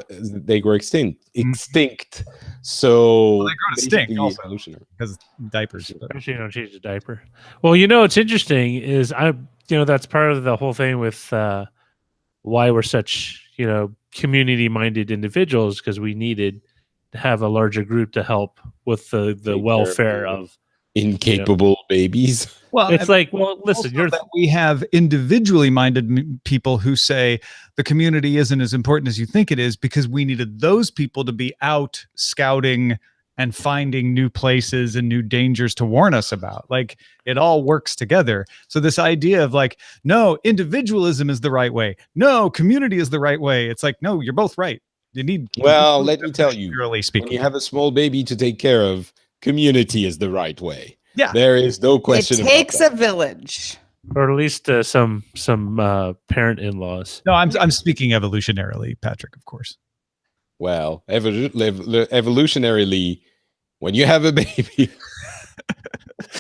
they were extinct. So well, they grow to stink also because diapers. Especially you don't change the diaper. Well, what's interesting is that's part of the whole thing with why we're such community-minded individuals, because we needed to have a larger group to help with the welfare of incapable babies. Well, it's listen, that we have individually minded people who say the community isn't as important as you think it is, because we needed those people to be out scouting and finding new places and new dangers to warn us about. Like, it all works together. So this idea of no, individualism is the right way. No, community is the right way. It's no, you're both right. You need. Well, let me tell you, when you have a small baby to take care of, community is the right way. Yeah, there is no question. It takes a village, or at least some parent in-laws. No, I'm speaking evolutionarily, Patrick. Of course. Well, evolutionarily, when you have a baby,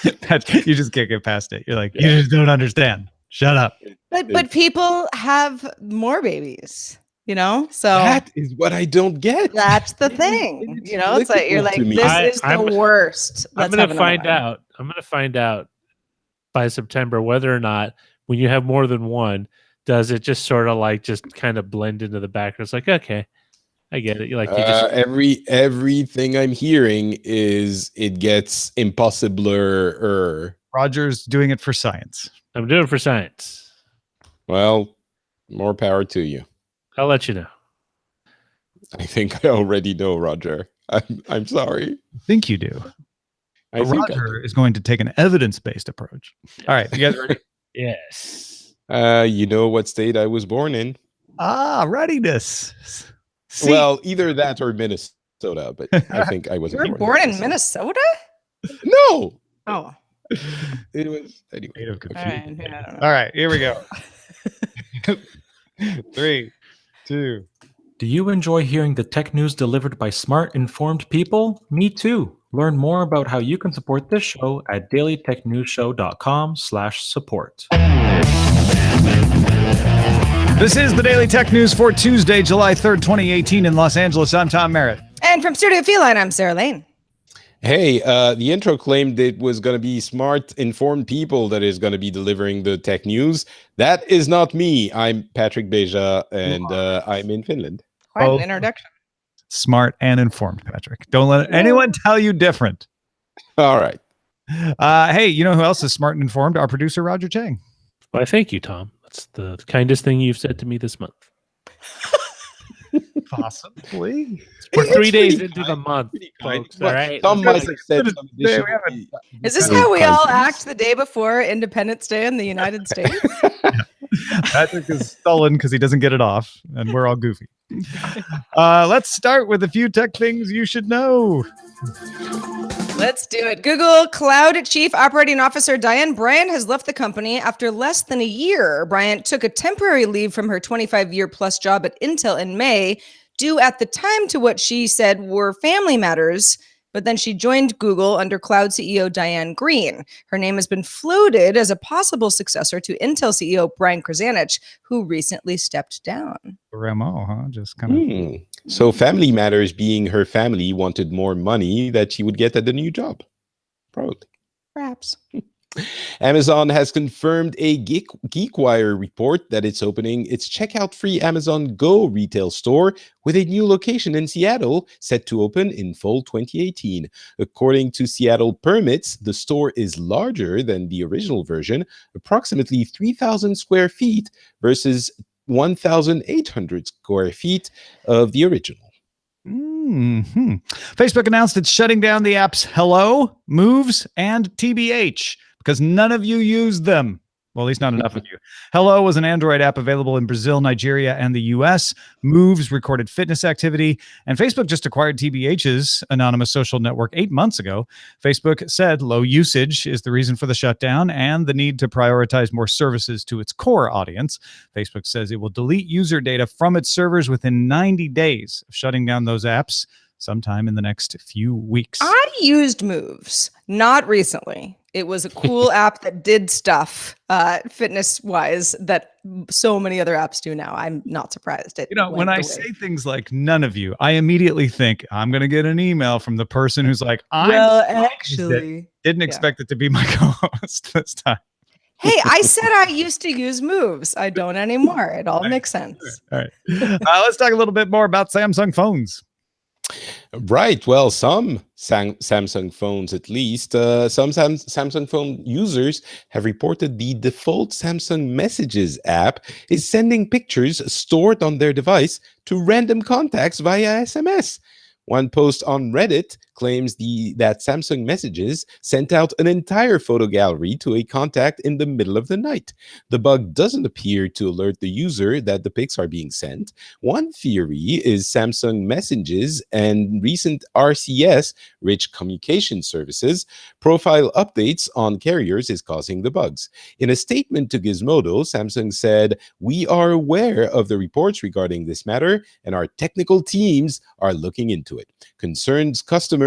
you just can't get past it. You're you just don't understand. Shut up. But people have more babies. So that is what I don't get. That's the thing. It's you're this is the worst. I'm going to find out. I'm going to find out by September whether or not, when you have more than one, does it just sort of just kind of blend into the background? It's okay, I get it. Everything I'm hearing is it gets impossibler. Roger's doing it for science. I'm doing it for science. Well, more power to you. I'll let you know. I think I already know, Roger. I'm sorry. I think you do. Roger is going to take an evidence-based approach. All right, you guys ready? Yes. You know what state I was born in? Readiness. Well, either that or Minnesota, but I think I wasn't. You were born in Minnesota? No. Oh. It was anyway. All right, here we go. 3, 2. Do you enjoy hearing the tech news delivered by smart, informed people? Me too. Learn more about how you can support this show at dailytechnewsshow.com/support. This is the Daily Tech News for Tuesday, July 3rd, 2018 in Los Angeles. I'm Tom Merritt. And from Studio Feline, I'm Sarah Lane. Hey, the intro claimed it was going to be smart, informed people that is going to be delivering the tech news. That is not me. I'm Patrick Beja, and I'm in Finland. Quite an introduction. Smart and informed, Patrick. Don't let anyone tell you different. All right. Hey, you know who else is smart and informed? Our producer, Roger Chang. Why, thank you, Tom. That's the kindest thing you've said to me this month. Possibly. We're 3 days into the month, folks. All right. Tom might have said is this how we all act the day before Independence Day in the United States? Patrick is sullen because he doesn't get it off, and we're all goofy. Let's start with a few tech things you should know. Let's do it. Google Cloud Chief Operating Officer Diane Bryant has left the company after less than a year. Bryant took a temporary leave from her 25-year-plus job at Intel in May, due at the time to what she said were family matters. But then she joined Google under Cloud CEO Diane Greene. Her name has been floated as a possible successor to Intel CEO Brian Krzanich, who recently stepped down. Remo, huh? Just kind of. So Family Matters, being her family, wanted more money that she would get at the new job. Probably. Perhaps. Amazon has confirmed a GeekWire report that it's opening its checkout-free Amazon Go retail store with a new location in Seattle, set to open in fall 2018. According to Seattle permits, the store is larger than the original version, approximately 3,000 square feet versus 1,800 square feet of the original. Mm-hmm. Facebook announced it's shutting down the apps Hello, Moves, and TBH because none of you use them. Well, at least not enough of you. Hello was an Android app available in Brazil, Nigeria, and the US. Moves recorded fitness activity. And Facebook just acquired TBH's anonymous social network 8 months ago. Facebook said low usage is the reason for the shutdown and the need to prioritize more services to its core audience. Facebook says it will delete user data from its servers within 90 days of shutting down those apps. sometime in the next few weeks. I used Moves, not recently. It was a cool app that did stuff fitness-wise that so many other apps do now. I'm not surprised. When I say things like none of you, I immediately think I'm going to get an email from the person who's like, actually, didn't expect it to be my co-host this time. Hey, I said I used to use Moves. I don't anymore. It all makes sense. All right. Let's talk a little bit more about Samsung phones. Right. Well, some Samsung phones, at least, some Samsung phone users have reported the default Samsung Messages app is sending pictures stored on their device to random contacts via SMS. One post on Reddit claims that Samsung Messages sent out an entire photo gallery to a contact in the middle of the night. The bug doesn't appear to alert the user that the pics are being sent. One theory is Samsung Messages and recent RCS, rich communication services, profile updates on carriers is causing the bugs. In a statement to Gizmodo, Samsung said, "We are aware of the reports regarding this matter, and our technical teams are looking into it. Concerned customers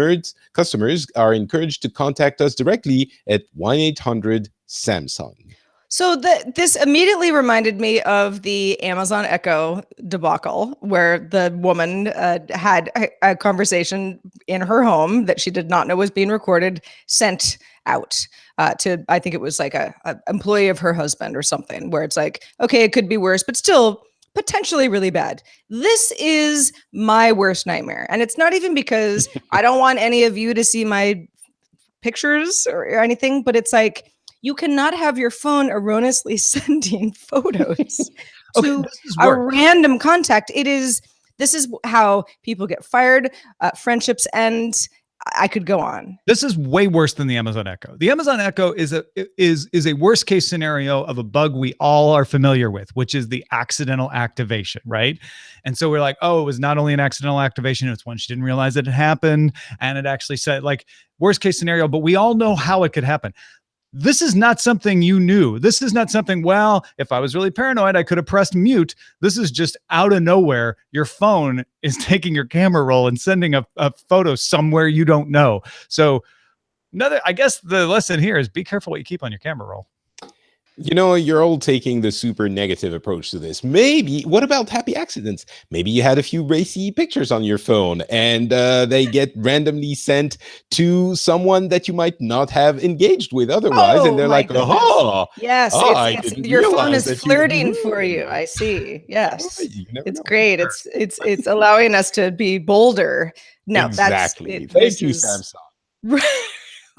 are encouraged to contact us directly at 1-800-SAMSUNG." So this immediately reminded me of the Amazon Echo debacle, where the woman had a conversation in her home that she did not know was being recorded, sent out to, I think it was like a employee of her husband or something, where it's like, okay, it could be worse, but still potentially really bad. This is my worst nightmare. And it's not even because I don't want any of you to see my pictures or anything, but it's like, you cannot have your phone erroneously sending photos to a random contact. This is how people get fired, friendships end. I could go on. This is way worse than the Amazon Echo. The Amazon Echo is a worst case scenario of a bug we all are familiar with, which is the accidental activation, right? And so we're like, oh, it was not only an accidental activation, it's when she didn't realize that it happened, and it actually said, like, worst case scenario, but we all know how it could happen. This is not something you knew. This is not something, well, if I was really paranoid, I could have pressed mute. This is just out of nowhere. Your phone is taking your camera roll and sending a photo somewhere you don't know. So I guess the lesson here is be careful what you keep on your camera roll. You know, you're all taking the super negative approach to this. Maybe, what about happy accidents? Maybe you had a few racy pictures on your phone and they get randomly sent to someone that you might not have engaged with otherwise. And they're like, oh, yes, your phone is flirting for you. I see. Yes, it's great. It's allowing us to be bolder. No, exactly. Thank you, Samsung.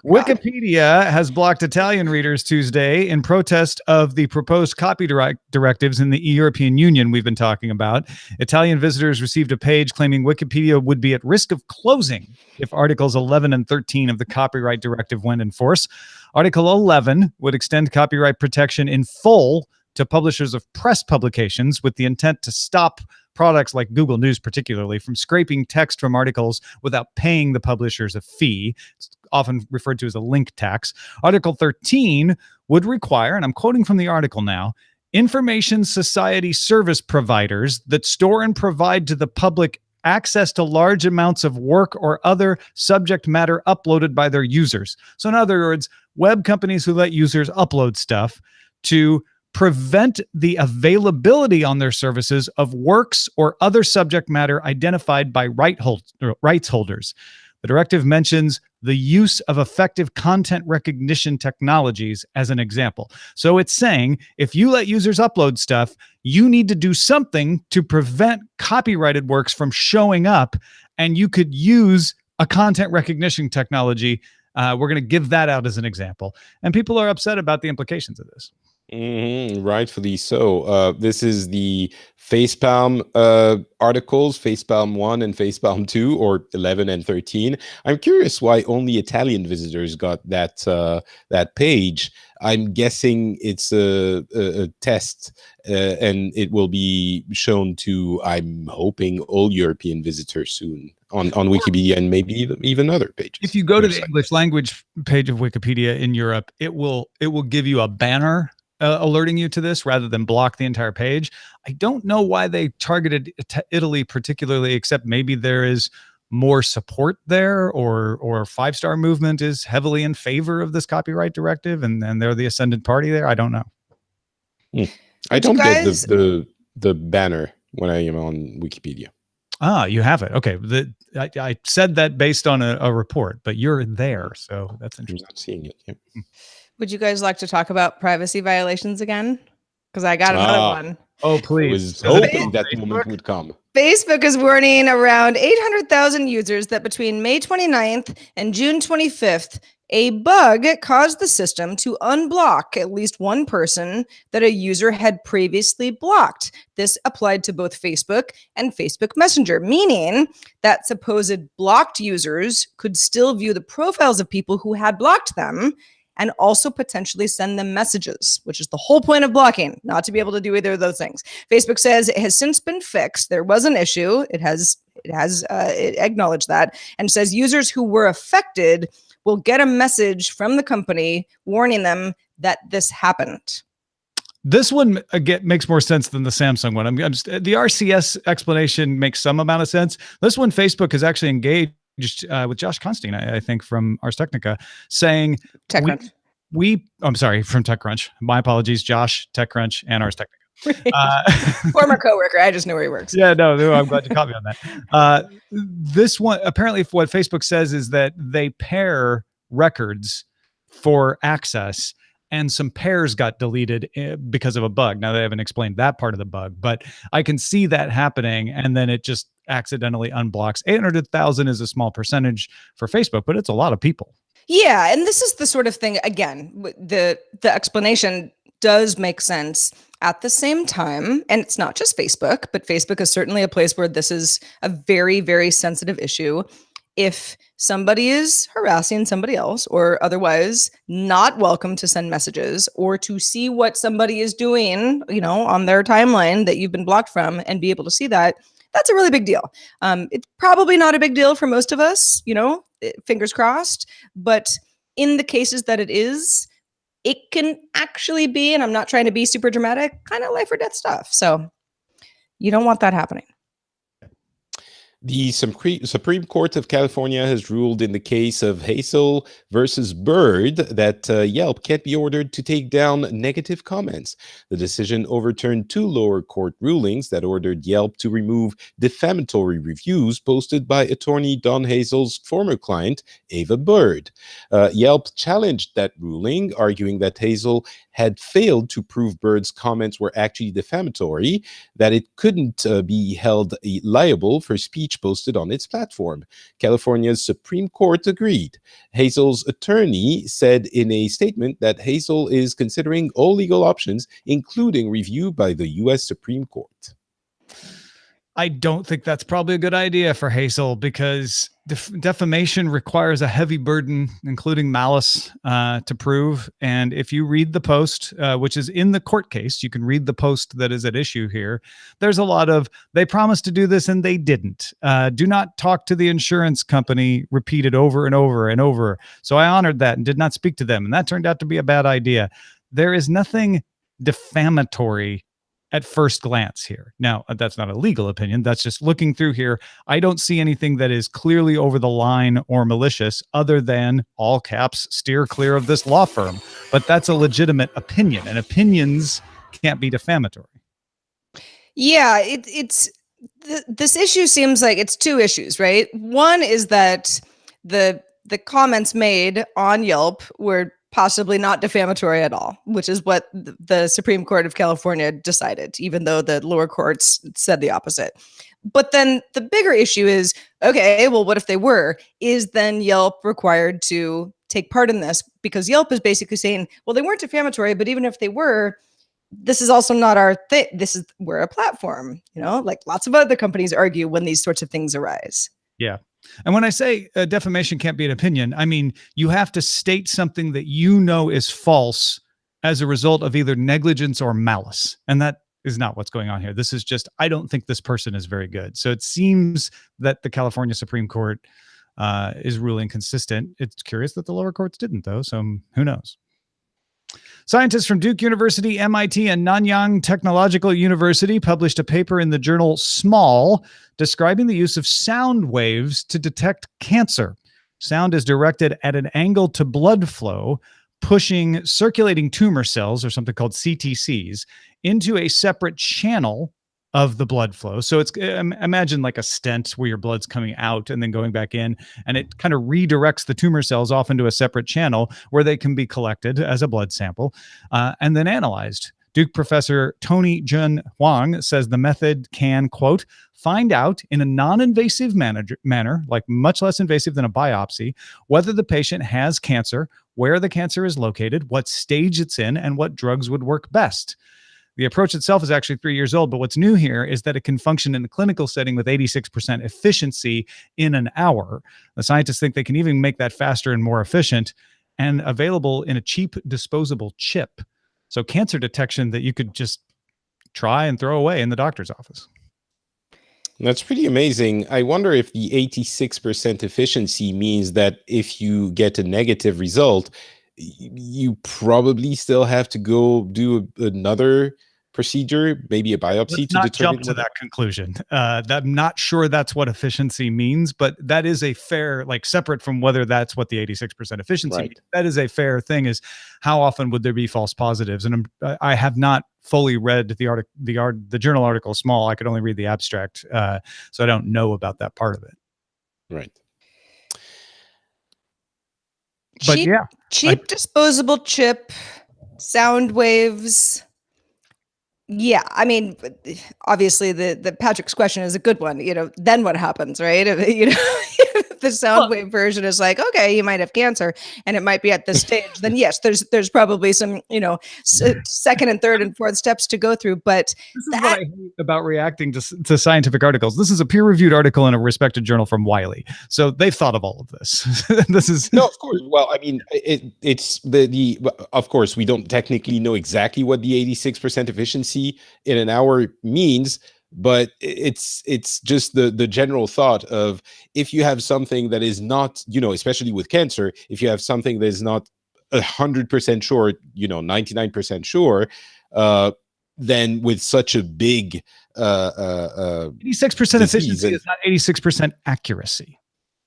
Wikipedia has blocked Italian readers Tuesday in protest of the proposed copyright directives in the European Union we've been talking about. Italian visitors received a page claiming Wikipedia would be at risk of closing if Articles 11 and 13 of the copyright directive went in force. Article 11 would extend copyright protection in full to publishers of press publications with the intent to stop products like Google News particularly from scraping text from articles without paying the publishers a fee. It's often referred to as a link tax. Article 13 would require, and I'm quoting from the article now, information society service providers that store and provide to the public access to large amounts of work or other subject matter uploaded by their users. So in other words, web companies who let users upload stuff to prevent the availability on their services of works or other subject matter identified by rights holders. The directive mentions the use of effective content recognition technologies as an example. So it's saying if you let users upload stuff, you need to do something to prevent copyrighted works from showing up, and you could use a content recognition technology. We're going to give that out as an example. And people are upset about the implications of this. Rightfully so. This is the Facepalm articles, Facepalm 1 and Facepalm 2, or 11 and 13. I'm curious why only Italian visitors got that page. I'm guessing it's a test, and it will be shown to, I'm hoping, all European visitors soon on Wikipedia and maybe even other pages. If you go to the English language page of Wikipedia in Europe, it will give you a banner alerting you to this rather than block the entire page. I don't know why they targeted Italy particularly, except maybe there is more support there, or 5-star movement is heavily in favor of this copyright directive, and they're the ascendant party there. I don't know. I don't get guys- the banner when I am on Wikipedia. Ah, you have it. Okay. I said that based on a report, but you're there. So that's I'm interesting. not seeing it. Yeah. Would you guys like to talk about privacy violations again? Because I got another one. Oh, I please. was Is it hoping that Facebook? moment would come. Facebook is warning around 800,000 users that between May 29th and June 25th, a bug caused the system to unblock at least one person that a user had previously blocked. This applied to both Facebook and Facebook Messenger, meaning that supposed blocked users could still view the profiles of people who had blocked them and also potentially send them messages, which is the whole point of blocking, not to be able to do either of those things. Facebook says it has since been fixed. There was an issue. It acknowledged that, and says users who were affected will get a message from the company warning them that this happened. This one again makes more sense than the Samsung one. The RCS explanation makes some amount of sense. This one, Facebook has actually engaged with Josh Constantine, I think, from Ars Technica, saying TechCrunch. I'm sorry, from TechCrunch. My apologies, Josh, TechCrunch, and Ars Technica. Former coworker. I just know where he works. Yeah, no, I'm glad you caught me on that. This one, apparently, what Facebook says is that they pair records for access, and some pairs got deleted because of a bug. Now, they haven't explained that part of the bug, but I can see that happening, and then it just accidentally unblocks. 800,000 is a small percentage for Facebook, but it's a lot of people. Yeah, and this is the sort of thing, again, the explanation does make sense at the same time, and it's not just Facebook, but Facebook is certainly a place where this is a very, very sensitive issue. If somebody is harassing somebody else or otherwise not welcome to send messages or to see what somebody is doing, on their timeline that you've been blocked from and be able to see that, that's a really big deal. It's probably not a big deal for most of us, fingers crossed, but in the cases that it is, it can actually be, and I'm not trying to be super dramatic, kind of life or death stuff. So you don't want that happening. The Supreme Court of California has ruled in the case of Hazel versus Bird that Yelp can't be ordered to take down negative comments. The decision overturned 2 lower court rulings that ordered Yelp to remove defamatory reviews posted by attorney Don Hazel's former client, Ava Bird. Yelp challenged that ruling, arguing that Hazel had failed to prove Bird's comments were actually defamatory, that it couldn't be held liable for speech posted on its platform. California's Supreme Court agreed. Hazel's attorney said in a statement that Hazel is considering all legal options, including review by the U.S. Supreme Court. I don't think that's probably a good idea for Hazel, because defamation requires a heavy burden, including malice, to prove. And if you read the post, which is in the court case, you can read the post that is at issue here. There's a lot of, they promised to do this and they didn't. Do not talk to the insurance company, repeated over and over and over. So I honored that and did not speak to them. And that turned out to be a bad idea. There is nothing defamatory at first glance here. Now, that's not a legal opinion. That's just looking through here. I don't see anything that is clearly over the line or malicious, other than, all caps, steer clear of this law firm. But that's a legitimate opinion, and opinions can't be defamatory. Yeah, this issue seems like it's 2 issues, right? One is that the comments made on Yelp were possibly not defamatory at all, which is what the Supreme Court of California decided, even though the lower courts said the opposite. But then the bigger issue is, okay, well, what if they were? Is then Yelp required to take part in this? Because Yelp is basically saying, well, they weren't defamatory, but even if they were, this is also not our thing. We're a platform, like lots of other companies argue when these sorts of things arise. Yeah. And when I say defamation can't be an opinion, I mean, you have to state something that you know is false as a result of either negligence or malice. And that is not what's going on here. This is just, I don't think this person is very good. So it seems that the California Supreme Court is ruling consistent. It's curious that the lower courts didn't, though. So who knows? Scientists from Duke University, MIT, and Nanyang Technological University published a paper in the journal Small describing the use of sound waves to detect cancer. Sound is directed at an angle to blood flow, pushing circulating tumor cells, or something called CTCs, into a separate channel of the blood flow. So it's imagine like a stent where your blood's coming out and then going back in, and it kind of redirects the tumor cells off into a separate channel where they can be collected as a blood sample and then analyzed. Duke professor Tony Jun Huang says the method can, quote, find out in a non-invasive manner, like much less invasive than a biopsy, whether the patient has cancer, where the cancer is located, what stage it's in, and what drugs would work best. The approach itself is actually 3 years old, but what's new here is that it can function in a clinical setting with 86% efficiency in an hour. The scientists think they can even make that faster and more efficient and available in a cheap disposable chip. So cancer detection that you could just try and throw away in the doctor's office. That's pretty amazing. I wonder if the 86% efficiency means that if you get a negative result, you probably still have to go do another procedure, maybe a biopsy Let's to not determine jump to that conclusion. I'm not sure that's what efficiency means, but that is a fair, like separate from whether that's what the 86% efficiency means. That is a fair thing. Is how often would there be false positives? And I have not fully read the journal article Small. I could only read the abstract, so I don't know about that part of it. Right. But yeah, cheap disposable chip, sound waves. Yeah, I mean, obviously the Patrick's question is a good one. Then what happens, right? The sound wave version is like, okay, you might have cancer, and it might be at this stage. Then yes, there's probably some second and third and fourth steps to go through. But this is what I hate about reacting to scientific articles. This is a peer-reviewed article in a respected journal from Wiley, so they've thought of all of this. This is no, of course. Well, I mean, it's the of course we don't technically know exactly what the 86% efficiency in an hour means, but it's just the general thought of, if you have something that is not, especially with cancer, if you have something that is not 100% sure, 99% sure, then with such a big 86% efficiency is not 86% accuracy.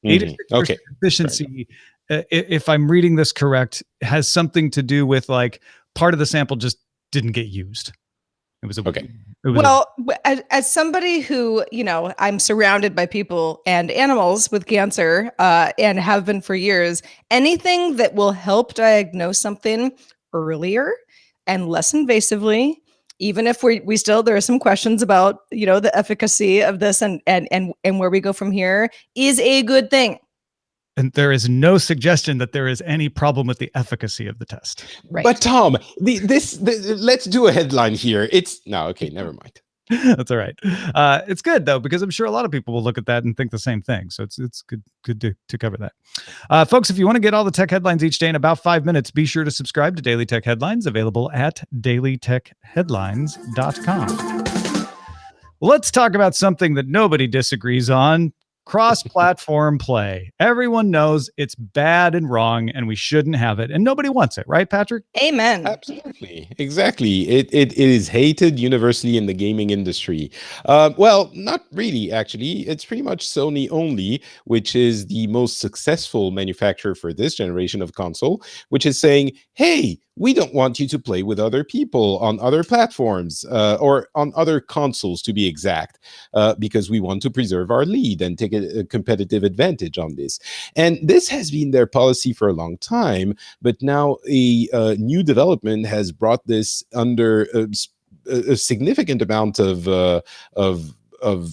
86% efficiency, if I'm reading this correct, has something to do with like part of the sample just didn't get used. It was as somebody who, I'm surrounded by people and animals with cancer and have been for years, anything that will help diagnose something earlier and less invasively, even if we still, there are some questions about, the efficacy of this and where we go from here, is a good thing. And there is no suggestion that there is any problem with the efficacy of the test. Right. But Tom, let's do a headline here. Never mind. That's all right. It's good though, because I'm sure a lot of people will look at that and think the same thing. So it's good to cover that. Folks, if you want to get all the tech headlines each day in about 5 minutes, be sure to subscribe to Daily Tech Headlines, available at dailytechheadlines.com. Let's talk about something that nobody disagrees on. Cross-platform play. Everyone knows it's bad and wrong, and we shouldn't have it, and nobody wants it, right, Patrick? Amen. Absolutely, exactly. It is hated universally in the gaming industry. Well, not really, actually. It's pretty much Sony only, which is the most successful manufacturer for this generation of console, which is saying, hey, we don't want you to play with other people on other platforms or on other consoles, to be exact, because we want to preserve our lead and take a competitive advantage on this. And this has been their policy for a long time, but now a new development has brought this under a significant amount of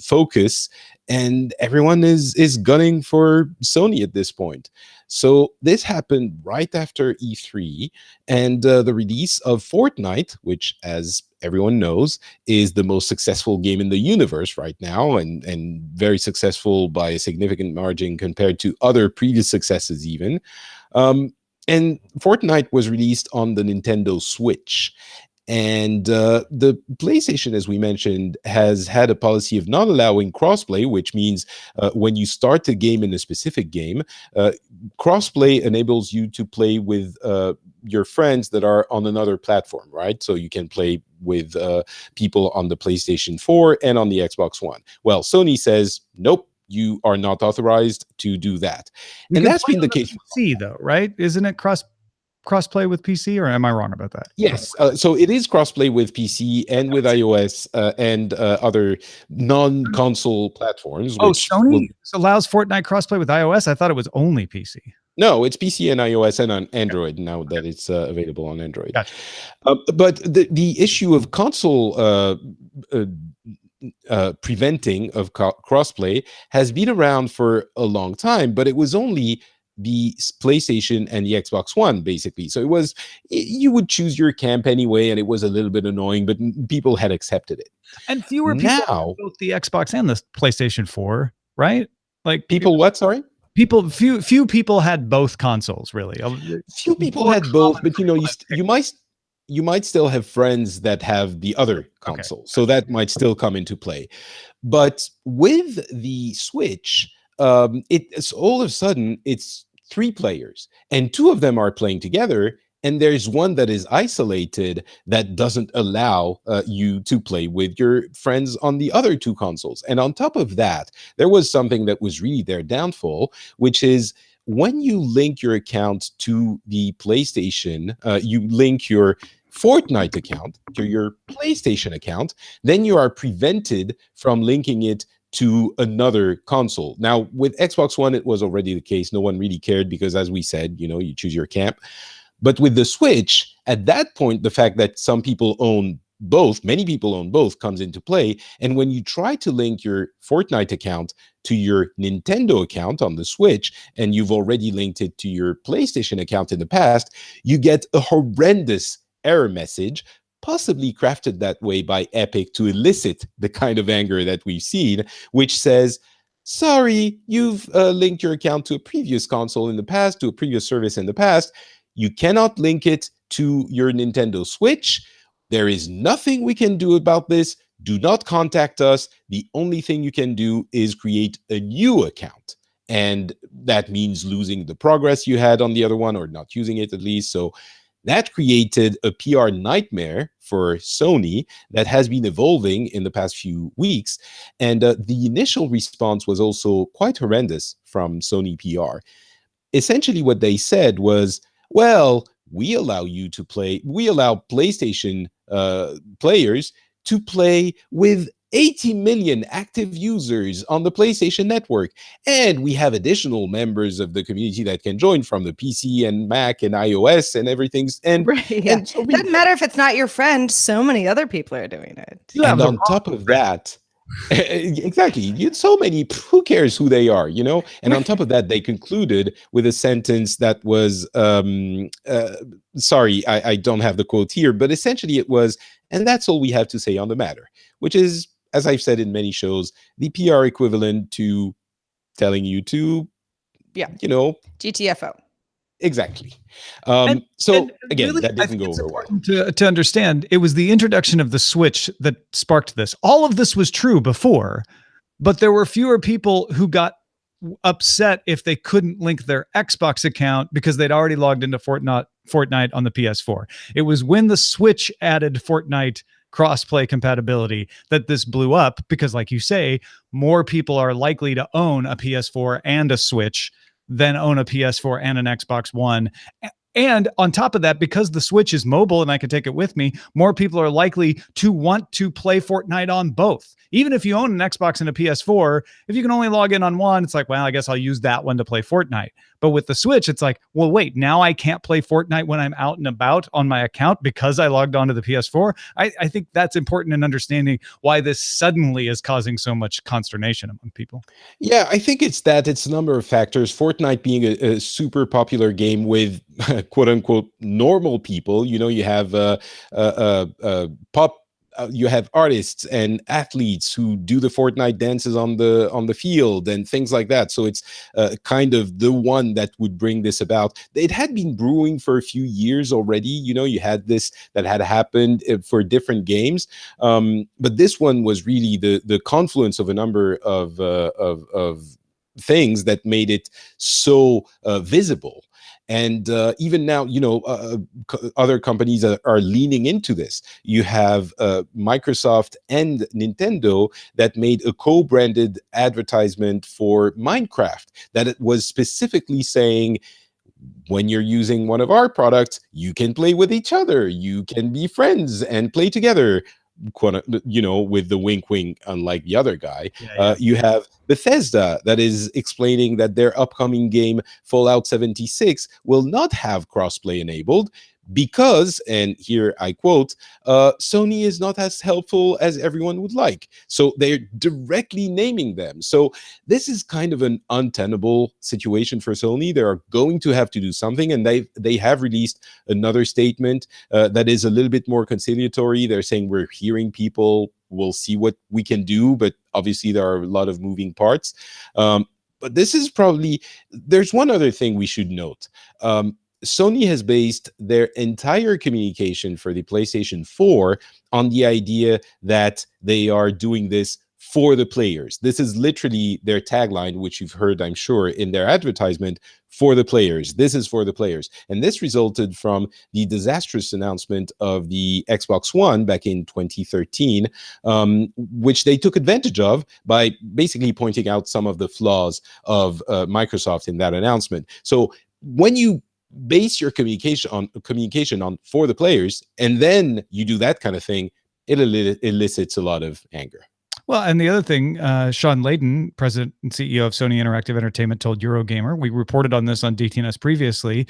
focus, and everyone is gunning for Sony at this point. So this happened right after E3 and the release of Fortnite, which, as everyone knows, is the most successful game in the universe right now, and very successful by a significant margin compared to other previous successes even. And Fortnite was released on the Nintendo Switch. And the PlayStation, as we mentioned, has had a policy of not allowing crossplay, which means when you start a game in a specific game, crossplay enables you to play with your friends that are on another platform, right? So you can play with people on the PlayStation 4 and on the Xbox One. Well, Sony says, nope, you are not authorized to do that. And that's been the case. PC though, right? Isn't it crossplay with PC, or am I wrong about that? Yes, so it is crossplay with PC and with iOS and other non-console platforms. Oh, Which Sony allows Fortnite crossplay with iOS? I thought it was only PC. No, it's PC and iOS and on Android now that it's available on Android. Gotcha. But the issue of console preventing of crossplay has been around for a long time, but it was only the PlayStation and the Xbox One, basically. So it was, you would choose your camp anyway, and it was a little bit annoying, but people had accepted it. And fewer people have both the Xbox and the PlayStation 4, right? Like people what? Sorry? Few people had both consoles, really. Few people had both, but you might still have friends that have the other console, so that might still come into play. But with the Switch, it's all of a sudden it's 3 players, and 2 of them are playing together, and there's one that is isolated that doesn't allow you to play with your friends on the other 2 consoles. And on top of that, there was something that was really their downfall, which is when you link your account to the PlayStation, you link your Fortnite account to your PlayStation account, then you are prevented from linking it to another console. Now, with Xbox One, it was already the case. No one really cared because, as we said, you choose your camp. But with the Switch, at that point, the fact that some people own both, many people own both, comes into play. And when you try to link your Fortnite account to your Nintendo account on the Switch, and you've already linked it to your PlayStation account in the past, you get a horrendous error message, possibly crafted that way by Epic to elicit the kind of anger that we've seen, which says, sorry, you've linked your account to a previous console in the past, to a previous service in the past. You cannot link it to your Nintendo Switch. There is nothing we can do about this. Do not contact us. The only thing you can do is create a new account. And that means losing the progress you had on the other one, or not using it at least. So that created a PR nightmare for Sony that has been evolving in the past few weeks. And the initial response was also quite horrendous from Sony PR. Essentially, what they said was, well, we allow PlayStation players to play with 80 million active users on the PlayStation Network. And we have additional members of the community that can join from the PC and Mac and iOS and everything. And, right, yeah. and so doesn't matter if it's not your friend. So many other people are doing it. And on top of that, exactly, so many, who cares who they are, And on top of that, they concluded with a sentence that was, sorry, I don't have the quote here, but essentially it was, and that's all we have to say on the matter, which is, as I've said in many shows, the PR equivalent to telling you to, GTFO. Exactly. Again, really, that didn't go over well. To understand, it was the introduction of the Switch that sparked this. All of this was true before, but there were fewer people who got upset if they couldn't link their Xbox account because they'd already logged into Fortnite on the PS4. It was when the Switch added Fortnite crossplay compatibility that this blew up because, like you say, more people are likely to own a PS4 and a Switch than own a PS4 and an Xbox One. And on top of that, because the Switch is mobile and I can take it with me, more people are likely to want to play Fortnite on both. Even if you own an Xbox and a PS4, if you can only log in on one, it's like, well, I guess I'll use that one to play Fortnite. But with the Switch, it's like, well, wait, now I can't play Fortnite when I'm out and about on my account because I logged onto the PS4. I think that's important in understanding why this suddenly is causing so much consternation among people. Yeah, I think it's a number of factors. Fortnite being a super popular game with quote unquote normal people. You have you have artists and athletes who do the Fortnite dances on the field and things like that. So it's kind of the one that would bring this about. It had been brewing for a few years already. You had this that had happened for different games, but this one was really the confluence of a number of things that made it so visible. And even now, other companies are leaning into this. You have Microsoft and Nintendo that made a co-branded advertisement for Minecraft that it was specifically saying, when you're using one of our products, you can play with each other, you can be friends and play together. With the wink wink, unlike the other guy. You have Bethesda that is explaining that their upcoming game Fallout 76 will not have crossplay enabled because, and here I quote, Sony is not as helpful as everyone would like. So they're directly naming them. So this is kind of an untenable situation for Sony. They're going to have to do something, and they have released another statement that is a little bit more conciliatory. They're saying we're hearing people, we'll see what we can do, but obviously there are a lot of moving parts. But this is probably, there's one other thing we should note. Sony has based their entire communication for the PlayStation 4 on the idea that they are doing this for the players. This is literally their tagline, which you've heard, I'm sure, in their advertisement, for the players. This is for the players. And this resulted from the disastrous announcement of the Xbox One back in 2013, which they took advantage of by basically pointing out some of the flaws of Microsoft in that announcement. So when you base your communication on for the players, and then you do that kind of thing, it elicits a lot of anger. Well, and the other thing, Sean Layden, president and CEO of Sony Interactive Entertainment, told Eurogamer, we reported on this on DTNS previously,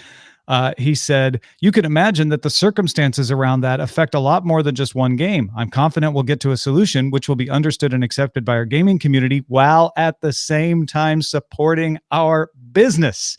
he said, you can imagine that the circumstances around that affect a lot more than just one game. I'm confident we'll get to a solution which will be understood and accepted by our gaming community while at the same time supporting our business,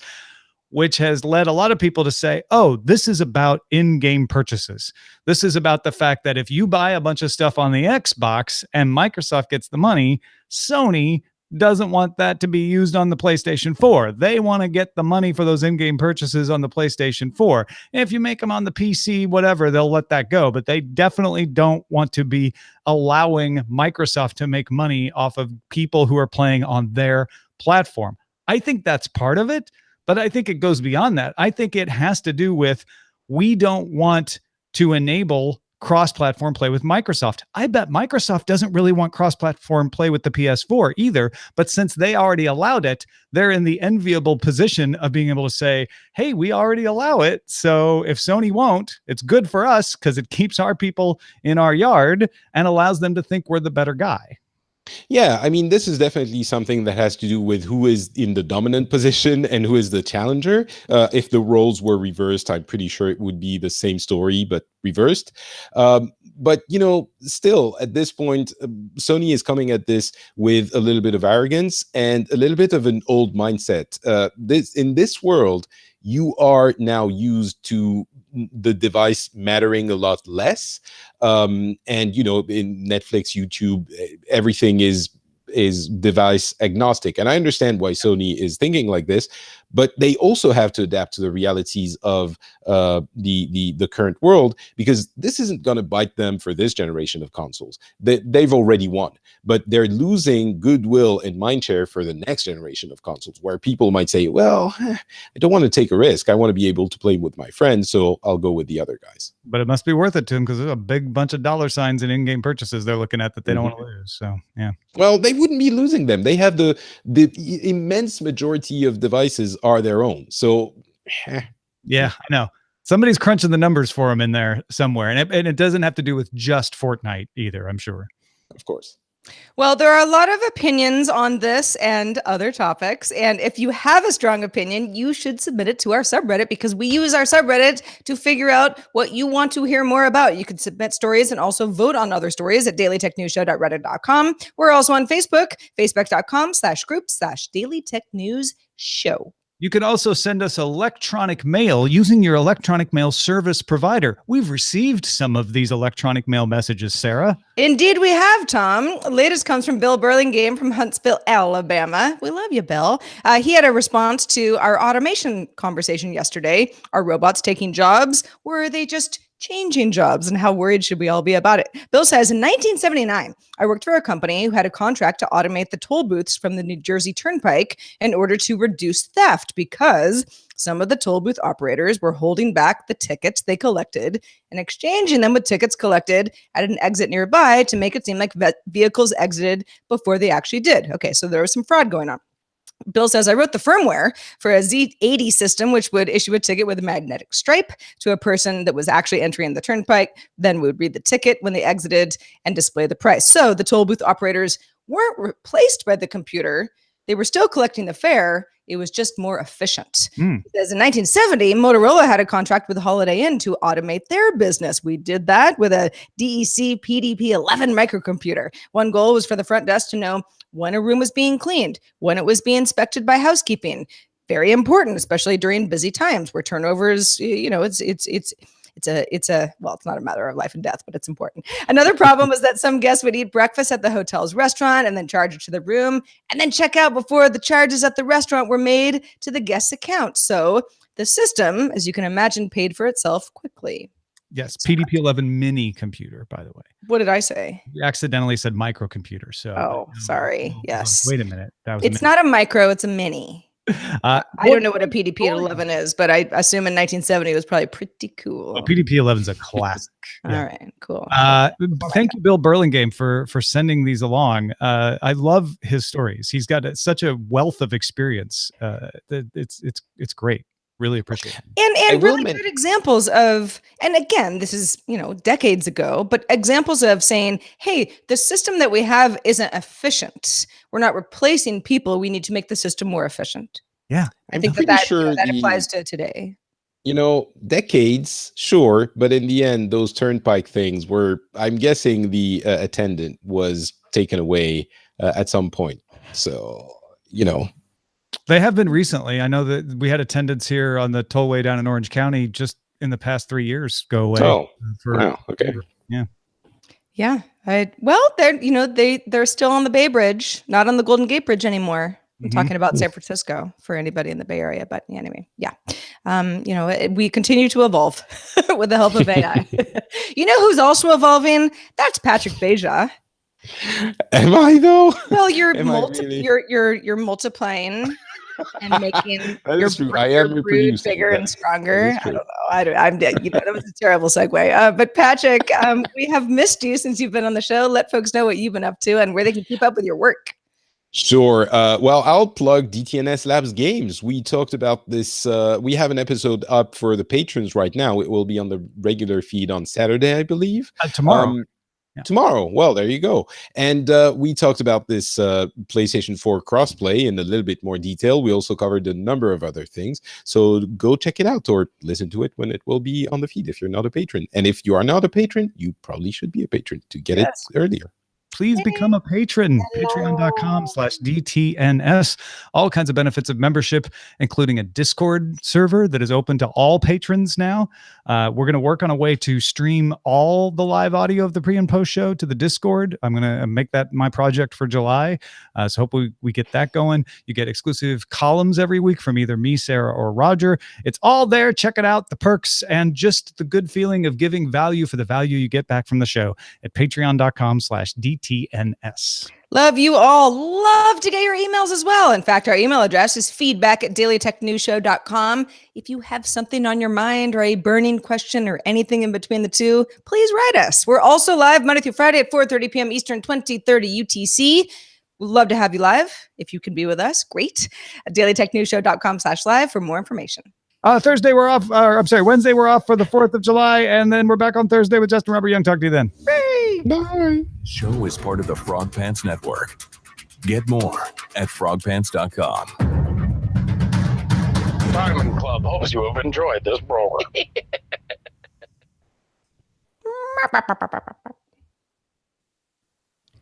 which has led a lot of people to say, oh, this is about in-game purchases. This is about the fact that if you buy a bunch of stuff on the Xbox and Microsoft gets the money, Sony doesn't want that to be used on the PlayStation 4. They want to get the money for those in-game purchases on the PlayStation 4. And if you make them on the PC, whatever, they'll let that go. But they definitely don't want to be allowing Microsoft to make money off of people who are playing on their platform. I think that's part of it. But I think it goes beyond that. I think it has to do with, we don't want to enable cross-platform play with Microsoft. I bet Microsoft doesn't really want cross-platform play with the PS4 either. But since they already allowed it, they're in the enviable position of being able to say, hey, we already allow it. So if Sony won't, it's good for us because it keeps our people in our yard and allows them to think we're the better guy. Yeah, I mean, this is definitely something that has to do with who is in the dominant position and who is the challenger. If the roles were reversed, I'm pretty sure it would be the same story, but reversed. But, still, at this point, Sony is coming at this with a little bit of arrogance and a little bit of an old mindset. In this world, you are now used to the device mattering a lot less. And, in Netflix, YouTube, everything is device agnostic. And I understand why Sony is thinking like this, but they also have to adapt to the realities of the current world, because this isn't going to bite them for this generation of consoles. They've already won, but they're losing goodwill and mindshare for the next generation of consoles, where people might say, well, I don't want to take a risk. I want to be able to play with my friends, so I'll go with the other guys. But it must be worth it to them because there's a big bunch of dollar signs in in-game purchases they're looking at that they don't want to lose. So, yeah. Well, they wouldn't be losing them. They have the immense majority of devices are their own. So, yeah, I know. Somebody's crunching the numbers for them in there somewhere. And it doesn't have to do with just Fortnite either, I'm sure. Of course. Well, there are a lot of opinions on this and other topics. And if you have a strong opinion, you should submit it to our subreddit, because we use our subreddit to figure out what you want to hear more about. You can submit stories and also vote on other stories at dailytechnewsshow.reddit.com. We're also on Facebook, facebook.com/group/dailytechnewsshow. You can also send us electronic mail using your electronic mail service provider. We've received some of these electronic mail messages, Sarah. Indeed, we have, Tom. Latest comes from Bill Burlingame from Huntsville, Alabama. We love you, Bill. He had a response to our automation conversation yesterday. Are robots taking jobs, or are they just changing jobs, and how worried should we all be about it? Bill says, in 1979, I worked for a company who had a contract to automate the toll booths from the New Jersey Turnpike in order to reduce theft because some of the toll booth operators were holding back the tickets they collected and exchanging them with tickets collected at an exit nearby to make it seem like vehicles exited before they actually did. Okay, so there was some fraud going on. Bill says, I wrote the firmware for a Z80 system, which would issue a ticket with a magnetic stripe to a person that was actually entering the turnpike, then would read the ticket when they exited and display the price. So the toll booth operators weren't replaced by the computer. They were still collecting the fare. It was just more efficient. Because in 1970, Motorola had a contract with Holiday Inn to automate their business. We did that with a DEC PDP-11 microcomputer. One goal was for the front desk to know when a room was being cleaned, when it was being inspected by housekeeping. Very important, especially during busy times where turnovers, it's not a matter of life and death, but it's important. Another problem was that some guests would eat breakfast at the hotel's restaurant and then charge it to the room and then check out before the charges at the restaurant were made to the guest's account. So the system, as you can imagine, paid for itself quickly. Yes, PDP-11 mini computer, by the way. What did I say? You accidentally said microcomputer. So, sorry. Yes. Wait a minute. It's not a micro, it's a mini. I don't know what a PDP-11 is, but I assume in 1970 it was probably pretty cool. Well, PDP-11 is a classic. All right, cool. Thank you, Bill Burlingame, for sending these along. I love his stories. He's got such a wealth of experience. It's great. Really appreciate it. And really good examples of, and again, this is, decades ago, but examples of saying, hey, the system that we have isn't efficient. We're not replacing people. We need to make the system more efficient. Yeah. I think that applies to today. Decades, sure. But in the end, those turnpike things were, I'm guessing the attendant was taken away at some point. So, They have been recently. I know that we had attendants here on the tollway down in Orange County just in the past 3 years go away. Oh, wow. Okay. Yeah. Yeah. They're still on the Bay Bridge, not on the Golden Gate Bridge anymore. I'm talking about San Francisco for anybody in the Bay Area, but anyway, yeah. We continue to evolve with the help of AI. You know who's also evolving? That's Patrick Beja. Am I though? Well, you're multiplying and making your brood bigger and stronger. I don't know. That was a terrible segue. But Patrick, we have missed you since you've been on the show. Let folks know what you've been up to and where they can keep up with your work. Sure. Well, I'll plug DTNS Labs Games. We talked about this. We have an episode up for the patrons right now. It will be on the regular feed on Saturday, I believe. Tomorrow. Tomorrow. Well, there you go. And we talked about this PlayStation 4 crossplay in a little bit more detail. We also covered a number of other things. So go check it out or listen to it when it will be on the feed if you're not a patron. And if you are not a patron, you probably should be a patron to get it earlier. Please become a patron. Patreon.com/DTNS. All kinds of benefits of membership, including a Discord server that is open to all patrons now. We're going to work on a way to stream all the live audio of the pre and post show to the Discord. I'm going to make that my project for July. So hopefully we get that going. You get exclusive columns every week from either me, Sarah, or Roger. It's all there. Check it out. The perks and just the good feeling of giving value for the value you get back from the show at patreon.com/DTNS. Love you all. Love to get your emails as well. In fact, our email address is feedback@dailytechnewsshow.com. If you have something on your mind or a burning question or anything in between the two, please write us. We're also live Monday through Friday at 4:30 p.m. Eastern, 20:30 UTC. We'd love to have you live. If you can be with us, great. At dailytechnewsshow.com/live for more information. Thursday we're off. Wednesday we're off for the 4th of July, and then we're back on Thursday with Justin Robert Young. Talk to you then. Bye. Show is part of the Frog Pants Network. Get more at frogpants.com. Diamond Club hopes you have enjoyed this program.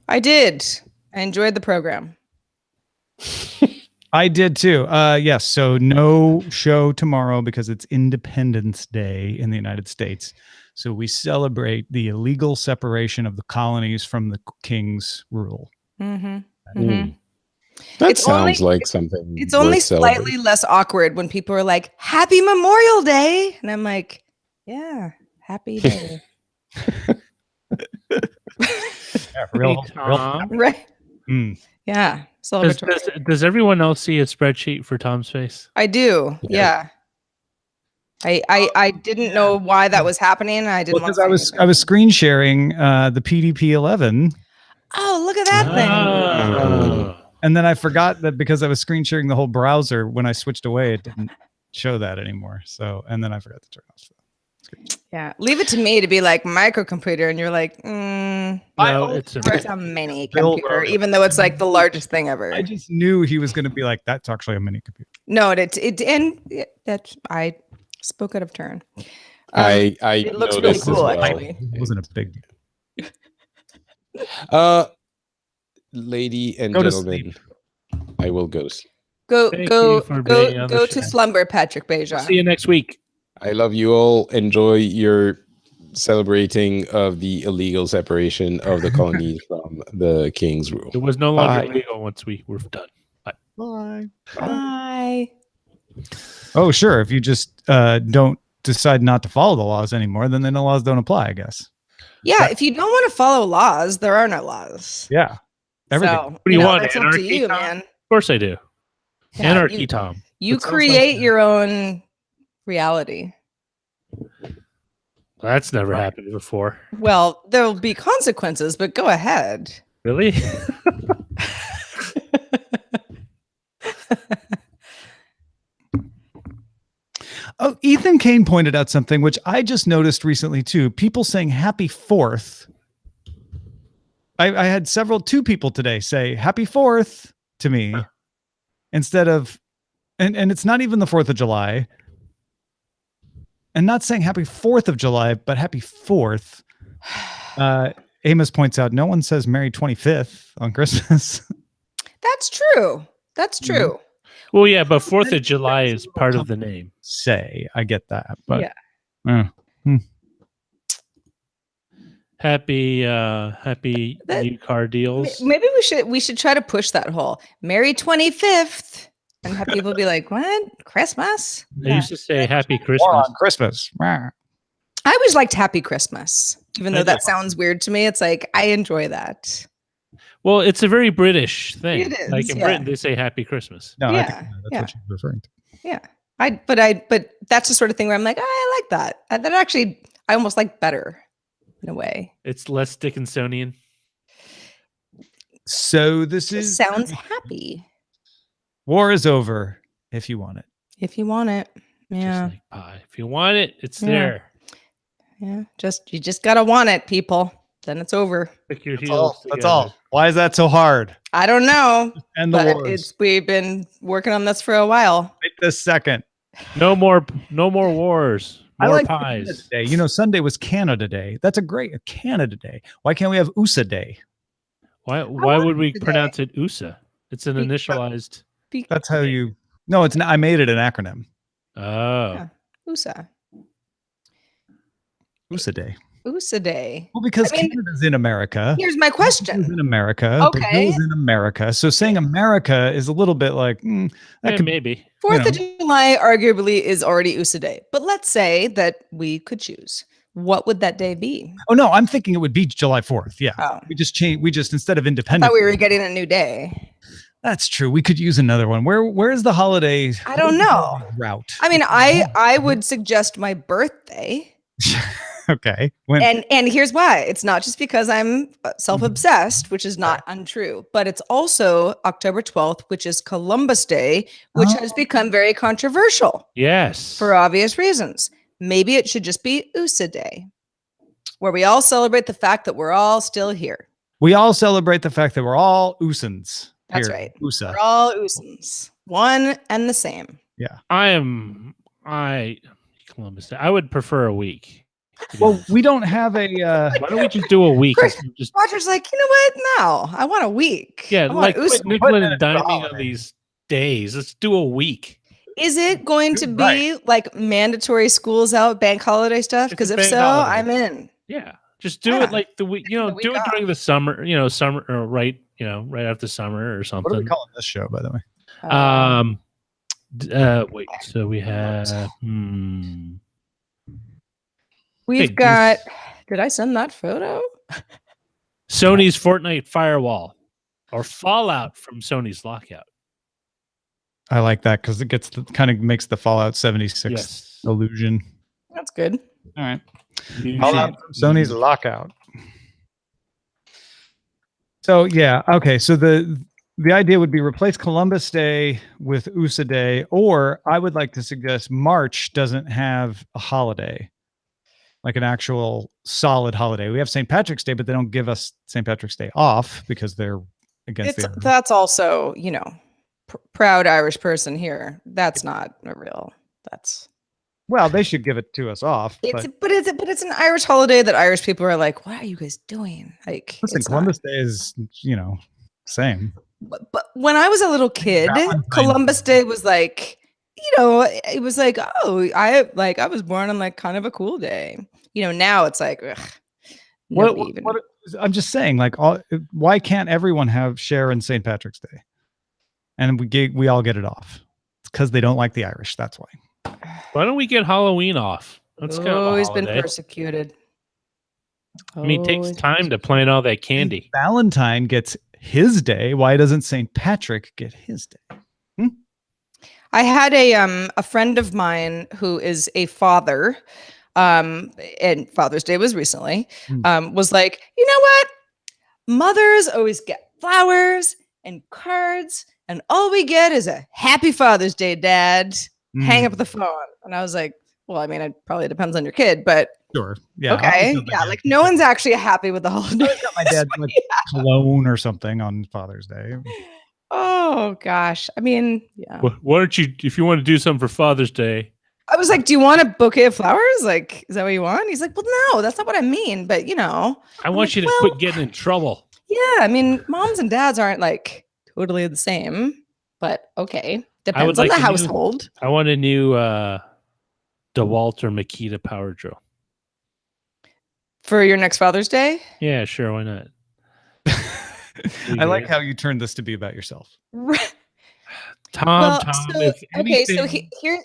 I did. I enjoyed the program. I did too. Yes. So no show tomorrow because it's Independence Day in the United States. So we celebrate the illegal separation of the colonies from the king's rule. Mm-hmm. Mm. That It's sounds only- like something. It's only worth slightly celebrating. less awkward when people are like, Happy Memorial Day. And I'm like, yeah, happy day. Yeah, real. Tom. Right. Mm. Yeah. Does, Celebratory. does everyone else see a spreadsheet for Tom's face? I do. Yeah. Yeah. I didn't know why that was happening. I didn't want Because to I was screen sharing the PDP-11, Oh, look at that thing. Oh. and then I forgot that because I was screen sharing the whole browser. When I switched away, it didn't show that anymore. So, and then I forgot to turn off. So. Yeah. Leave it to me to be like microcomputer. And you're like, No, it's a it's a mini Bill computer, wrote it. even though it's like the largest thing ever. I just knew he was going to be like, "That's actually a mini computer." No, that I spoke out of turn. I It looks really noticed as cool, well. actually. It wasn't a big deal. Lady and Go to gentlemen, I will go sleep. Go Thank go you for go being on the go to show. slumber, Patrick Beja. See you next week. I love you all. Enjoy your celebrating of the illegal separation of the colonies from the king's rule. It was no longer Bye. legal once we were done. Bye. Bye. Oh, sure. If you just don't decide not to follow the laws anymore, then the laws don't apply, I guess. Yeah, if you don't want to follow laws, there are no laws. Yeah. Everything. So, What do you want, That's up to anarchy, you, Tom? man. Of course I do. Yeah, Anarchy, you- Tom. You That sounds create like- your own reality. That's never happened before. Well, there'll be consequences, but go ahead. Really? Oh, Ethan Kane pointed out something which I just noticed recently too. People saying Happy 4th. I had two people today say Happy 4th to me instead of, and it's not even the 4th of July. And not saying Happy 4th of July, but Happy 4th. Amos points out no one says Merry 25th on Christmas. That's true. That's true. Well, yeah, but 4th of July is part of the name. Say, I get that, but Yeah. Happy That- new car deals. Maybe we should try to push that whole Merry 25th and have people be like, "What? Christmas?" They used to say Happy or Christmas. on Christmas. I always liked Happy Christmas, even I though that do. sounds weird to me. It's like I enjoy that. Well, it's a very British thing. It is, Like in yeah. Britain, they say Happy Christmas. No, I Yeah, think that's yeah. what she's referring to. But that's the sort of thing where I'm like, I like that. That actually I almost like better in a way. It's less Dickinsonian. So this It is sounds happy war is over if you want it. if you want it. Yeah. Just like pie. If you want it, it's Yeah. there. Yeah. You just gotta want it, people. Then it's over. Pick your That's heels all. That's together. all. Why is that so hard? I don't know. And the But wars. we've been working on this for a while. Right this second. No more wars. I More like pies. Canada Day. You know, Sunday was Canada Day. That's a Canada Day. Why can't we have USA Day? Why want would we today. pronounce it USA? It's an initialized. That's how you. No, it's not. I made it an acronym. Oh. Yeah. USA. USA Day. USA Day. Well, because I mean, Canada's in America. Here's my Brazil's question. in America. Okay. Brazil's in America. So saying America is a little bit like that Yeah, could maybe. 4th of July arguably is already USA Day. But let's say that we could choose. What would that day be? Oh no, I'm thinking it would be July 4th. Yeah. Oh. We just change. We just instead of I Independence. thought we were getting a new day. That's true. We could use another one. Where is the holiday? I don't know. Route. I mean, I would suggest my birthday. Okay. When And here's why. It's not just because I'm self-obsessed, which is not untrue, but it's also October 12th, which is Columbus Day, which has become very controversial Yes. for obvious reasons. Maybe it should just be USA Day, where we all celebrate the fact that we're all still here. we all celebrate the fact that we're all Oosans. That's here. right. USA. We're all Oosans, one and the same. Columbus Day. I would prefer a week. to be Well, honest. we don't have a. Why don't we just do a week? Chris, and just Roger's like, you know what? No, I want a week. yeah, I want like USA. quit nickel put that and as a diming on holiday. these days. Let's do a week. Is it going to be like mandatory schools out, bank holiday stuff? Because if so, I'm in. Yeah, just do it like the week. You know, do it during the summer. You know, summer or right after summer or something. What are we calling this show, by the way? Wait. So we have. We've got. Did I send that photo? Sony's Fortnite firewall, or fallout from Sony's Lockout. I like that because it gets kind of makes the Fallout 76 illusion. That's good. All right. Fallout from Sony's Lockout. So yeah, okay. So the idea would be replace Columbus Day with USA Day, or I would like to suggest March doesn't have a holiday, like an actual solid holiday. We have St. Patrick's Day, but they don't give us St. Patrick's Day off because they're against that's also, proud Irish person here. That's not a real. That's well, they should give it to us off. But it's an Irish holiday that Irish people are like, what are you guys doing? Like, listen, Columbus Day is same. But when I was a little kid, Columbus Day was like, it was like, oh, I was born on like kind of a cool day. Now it's like, ugh, what I'm just saying, like, why can't everyone share in St. Patrick's Day? And we all get it off. It's because they don't like the Irish. That's why. Why don't we get Halloween off? That's kind of he's been persecuted. I mean, it takes time to plant all that candy. Valentine gets his day. Why doesn't St. Patrick get his day? I had a friend of mine who is a father, and Father's Day was recently, was like, you know what? Mothers always get flowers and cards, and all we get is a happy Father's Day, Dad. Hang up the phone. And I was like, well, I mean, it probably depends on your kid, but sure. Yeah. Okay. Yeah. Like no one's actually happy with the holiday. I got my dad like cologne or something on Father's Day. Oh gosh. I mean, yeah. Why don't you, if you want to do something for Father's Day? I was like, do you want a bouquet of flowers? Like, is that what you want? He's like, well, no, that's not what I mean. But I want you to quit getting in trouble. Yeah. I mean, moms and dads aren't like totally the same, but okay. Depends on the household. I want a new DeWalt or Makita power drill. For your next Father's Day? Yeah, sure. Why not? I like how you turned this to be about yourself. Tom,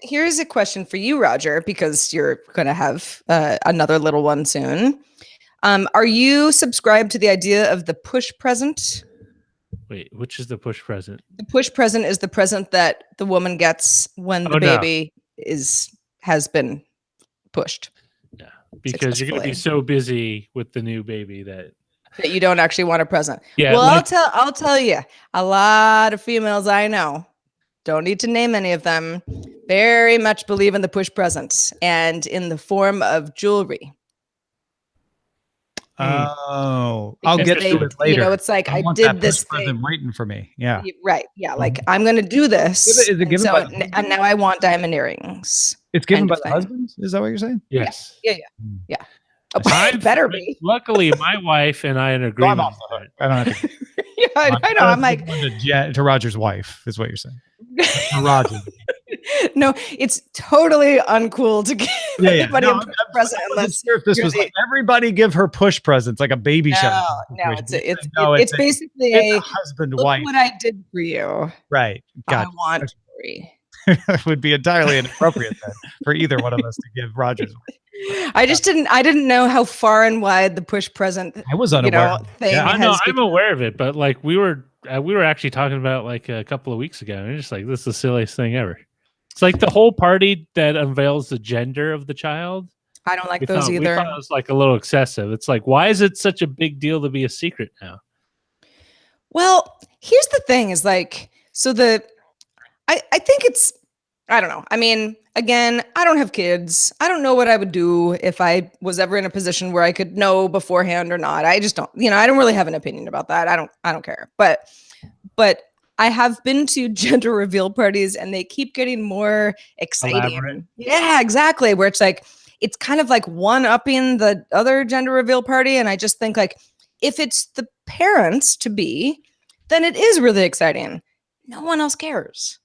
here's a question for you, Roger, because you're going to have another little one soon. Are you subscribed to the idea of the push present? Wait, which is the push present? The push present is the present that the woman gets when the baby has been pushed. Yeah, because you're going to be so busy with the new baby that you don't actually want a present. Yeah. Well, I'll tell you, a lot of females I know, don't need to name any of them, very much believe in the push present and in the form of jewelry. Oh, I'll get to it later. It's like I did this thing waiting for me. Yeah. Right. Yeah. Like I'm going to do this. Is it given and now I want diamond earrings. It's given by the husbands? Is that what you're saying? Yes. Yeah. It better be. Luckily, my wife and I are in agreement. I don't have to. Yeah, I know. I'm like to Roger's wife is what you're saying. To Roger. No, it's totally uncool to give anybody a present unless this was like everybody give her push presents like a baby shower. No, it's basically a husband look wife. what I did for you. Right. I want jewelry. It would be entirely inappropriate then for either one of us to give Roger's wife. I didn't know how far and wide the push present. I was unaware. I'm aware of it, but like we were actually talking about like a couple of weeks ago, and just like this is the silliest thing ever. It's like the whole party that unveils the gender of the child. I don't like those either. We thought it was like a little excessive. It's like, why is it such a big deal to be a secret now? Well, here's the thing: is like I think it's. I don't know. I mean, again, I don't have kids. I don't know what I would do if I was ever in a position where I could know beforehand or not. I just don't. I don't really have an opinion about that. I don't care. But I have been to gender reveal parties and they keep getting more exciting. Elaborate. Yeah, exactly. Where it's like, it's kind of like one-upping the other gender reveal party. And I just think like, if it's the parents to be, then it is really exciting. no one else cares.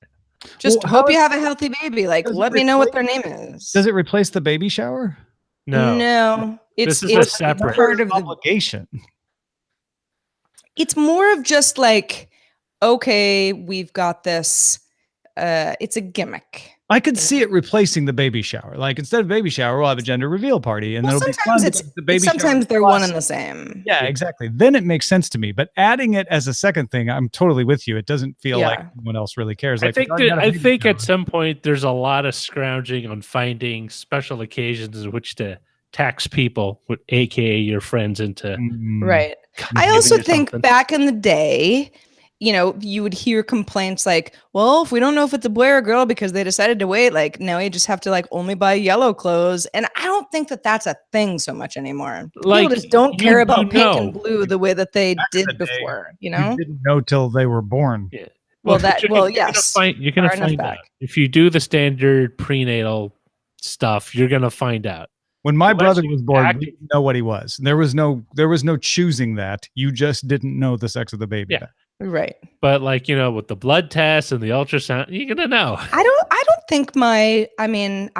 Just Well, how hope you is- have a healthy baby. Like, does it let me know what their replace- name is. Does it replace the baby shower? No. It's This is a it's separate- part of the. obligation. It's more of just like, okay, we've got this. It's a gimmick. I could see it replacing the baby shower. Like instead of baby shower, we'll have a gender reveal party, and Well, that'll be sometimes fun. it's because the baby shower sometimes they're plus- one and the same. Yeah, exactly. Then it makes sense to me. But adding it as a second thing, I'm totally with you. It doesn't feel like Yeah. anyone else really cares. I Like, think we've already got a I baby think shower. at some point there's a lot of scrounging on finding special occasions in which to tax people, with aka your friends, into Mm. Right. I giving also you think something. back in the day, you know, you would hear complaints like, well, if we don't know if it's a boy or a girl because they decided to wait, like now you just have to like only buy yellow clothes. And I don't think that that's a thing so much anymore. Like, People just don't you care do about pink and know. blue the way that they Back in did the day, before, you know? You didn't know till they were born. Yeah. Well, but that- you're well, gonna yes, you're gonna far enough find back. out. If you do the standard prenatal stuff, you're gonna find out. When my Unless brother you was born, act- we didn't know what he was. There was no choosing that. You just didn't know the sex of the baby. Yeah. Right. But like, you know, with the blood test and the ultrasound, you're gonna know. I don't think I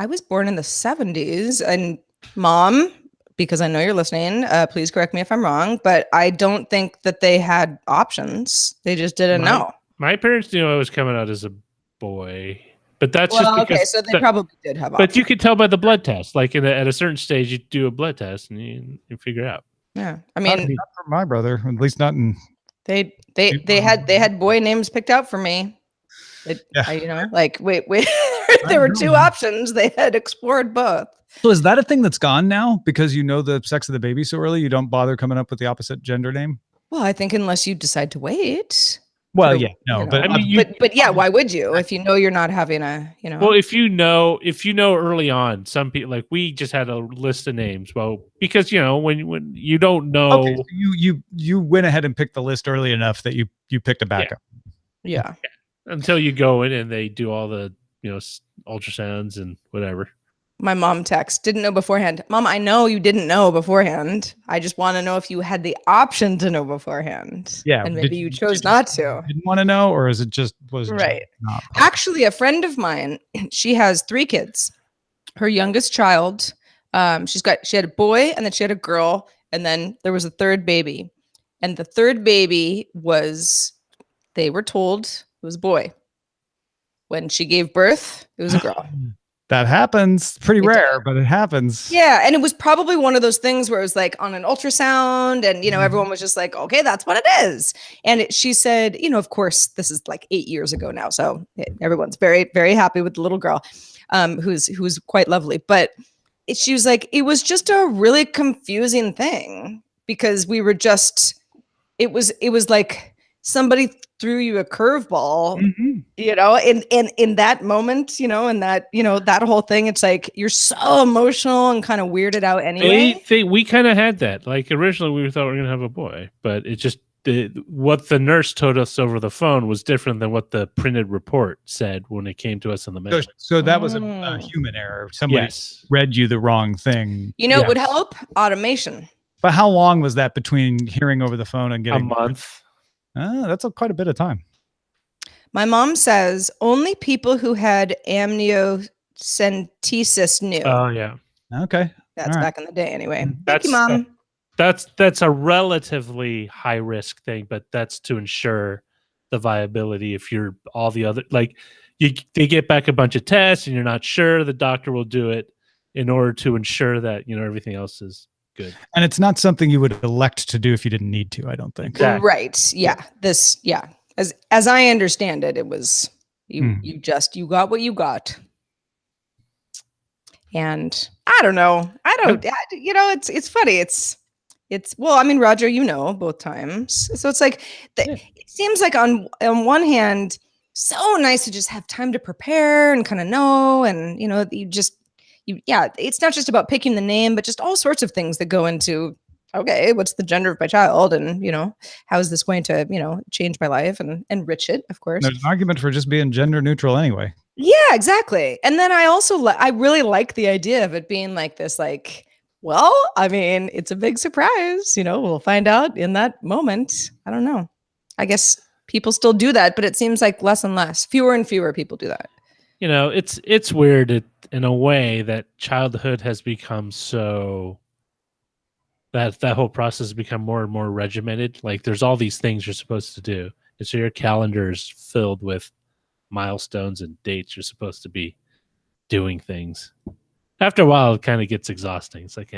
was born in the 70s, and Mom, because I know you're listening, please correct me if I'm wrong, but I don't think that they had options. They just didn't Right. know. My parents knew I was coming out as a boy, but that's Well, just okay, because. so they probably did have but options. you could tell by the blood test. Like at a certain stage, you do a blood test and you figure out. Yeah. I Not mean, for my brother, at least not in. they had boy names picked out for me. Yeah. You know, like wait, there were two options. They had explored both. So is that a thing that's gone now because you know the sex of the baby so early? You don't bother coming up with the opposite gender name. Well, I think unless you decide to wait. Well, So, yeah, no, you know, but I mean, but yeah, why would you if you know you're not having a, you know? Well, if you know early on, some people, like we just had a list of names. Well, because you know when you don't know. okay, so you went ahead and picked the list early enough that you picked a backup. Yeah. Until you go in and they do all the, you know, ultrasounds and whatever. My mom didn't know beforehand. Mom, I know you didn't know beforehand. I just want to know if you had the option to know beforehand. Yeah, And did maybe you- you chose did you- not to. Didn't want to know, or is it just was just Right. not? Actually, a friend of mine, she has 3 kids. Her youngest child, she had a boy, and then she had a girl, and then there was a third baby. And the third baby they were told it was a boy. When she gave birth, it was a girl. That happens. Pretty It rare, but it happens. Yeah, and it was probably one of those things where it was like on an ultrasound, and you know everyone was just like, "Okay, that's what it is." And she said, you know, of course, this is like 8 years ago now, so everyone's very, very happy with the little girl, who's quite lovely. But she was like, it was just a really confusing thing because we were just, it was like somebody threw you a curveball. Mhm. You know, in that moment, you know, and that, you know, that whole thing, it's like you're so emotional and kind of weirded out anyway. We kind of had that. Like originally we thought we were gonna have a boy, but it just what the nurse told us over the phone was different than what the printed report said when it came to us in the mail. So that was a Oh. human error. Somebody Yes. read you the wrong thing. You know, it would Yes. help automation. But how long was that between hearing over the phone and A getting month. That's quite a bit of time. My mom says only people who had amniocentesis knew. Oh yeah. Okay. That's all right. back in the day anyway. Thank That's- you, Mom. That's a relatively high risk thing, but that's to ensure the viability. If you're all the other, like they get back a bunch of tests and you're not sure, the doctor will do it in order to ensure that, you know, everything else is good. And it's not something you would elect to do if you didn't need to, I don't think. Exactly. Right. Yeah. As I understand it, it was you you got what you got. And I don't know. You know, it's funny. It's well, I mean, Roger, you know, both times. So it's like it seems like on one hand, so nice to just have time to prepare and kind of know, and you know, it's not just about picking the name, but just all sorts of things that go into, okay, what's the gender of my child, and you know, how is this going to, you know, change my life and enrich it, of course. There's an argument for just being gender neutral anyway. Yeah, exactly. And then I also I really like the idea of it being like this, like, well, I mean, it's a big surprise. You know, we'll find out in that moment. I don't know. I guess people still do that, but it seems like less and less. Fewer and fewer people do that. You know, it's weird in a way that childhood has become so that whole process has become more and more regimented. Like there's all these things you're supposed to do. And so your calendar is filled with milestones and dates you're supposed to be doing things. After a while, it kind of gets exhausting. It's like,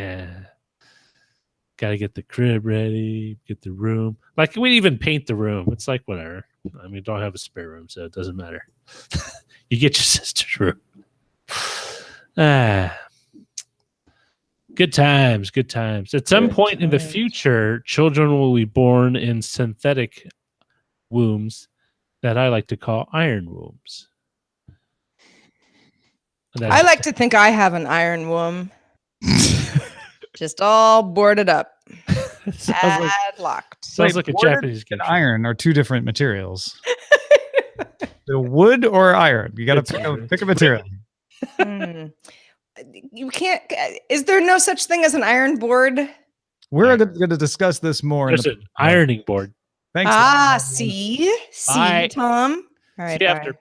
gotta get the crib ready, get the room. Like we even paint the room. It's like whatever. I mean, don't have a spare room, so it doesn't matter. You get your sister's room. Good times, good times. At some point in the future, children will be born in synthetic wombs that I like to call iron wombs. I like to think I have an iron womb. Just all boarded up. Padlocked. Sounds like a wood Japanese and game. iron are two different materials. The wood or iron? You got to pick a material. You can't. Is there no such thing as an iron board? We're going to discuss this more. There's an ironing board. Thanks. See, Bye. Tom. All right. See you after.